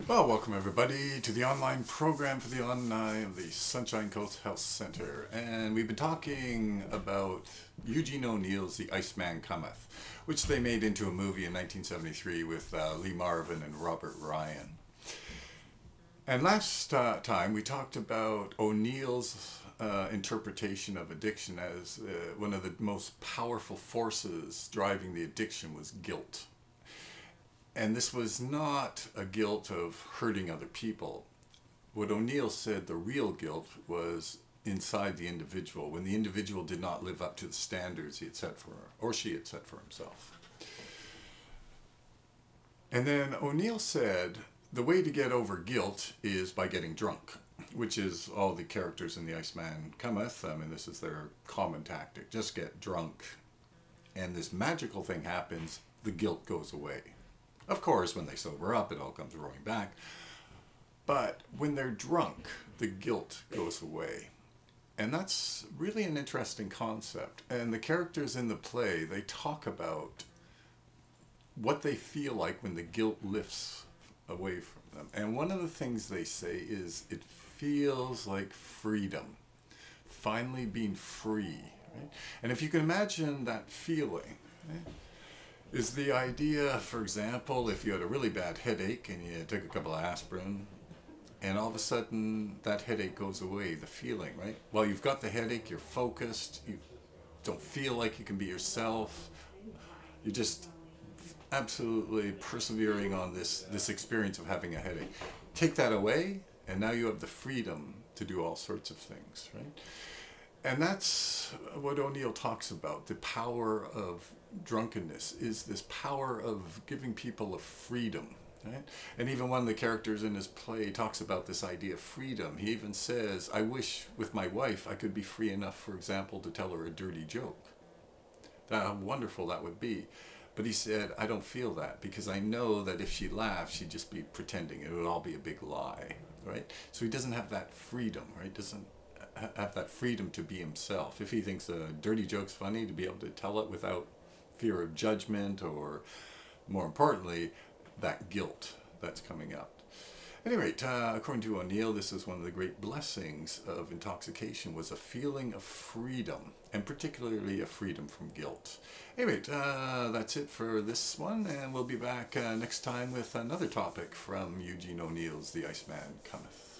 Well, welcome everybody to the online program for the alumni of the Sunshine Coast Health Center. And we've been talking about Eugene O'Neill's The Iceman Cometh, which they made into a movie in 1973 with Lee Marvin and Robert Ryan. And last time we talked about O'Neill's interpretation of addiction as one of the most powerful forces driving the addiction was guilt. And this was not a guilt of hurting other people. What O'Neill said the real guilt was inside the individual, when the individual did not live up to the standards he had set for her, or she had set for himself. And then O'Neill said the way to get over guilt is by getting drunk, which is all the characters in The Iceman Cometh. I mean, this is their common tactic. Just get drunk, and this magical thing happens, the guilt goes away. Of course, when they sober up, it all comes roaring back. But when they're drunk, the guilt goes away. And that's really an interesting concept. And the characters in the play, they talk about what they feel like when the guilt lifts away from them. And one of the things they say is it feels like freedom. Finally being free. Right? And if you can imagine that feeling, right, is the idea, for example, if you had a really bad headache and you took a couple of aspirin and all of a sudden that headache goes away, the feeling, right? Well, you've got the headache, you're focused, you don't feel like you can be yourself, you're just absolutely persevering on this experience of having a headache. Take that away and now you have the freedom to do all sorts of things, right? And that's what O'Neill talks about. The power of drunkenness is this power of giving people a freedom. Right? And even one of the characters in his play talks about this idea of freedom. He even says, I wish with my wife I could be free enough, for example, to tell her a dirty joke. How wonderful that would be. But he said, I don't feel that because I know that if she laughed, she'd just be pretending. It would all be a big lie. Right? So he doesn't have that freedom. Right? Doesn't have that freedom to be himself. If he thinks a dirty joke's funny, to be able to tell it without fear of judgment or, more importantly, that guilt that's coming up. At any rate, according to O'Neill, this is one of the great blessings of intoxication, was a feeling of freedom, and particularly a freedom from guilt. Anyway, that's it for this one, and we'll be back next time with another topic from Eugene O'Neill's The Iceman Cometh.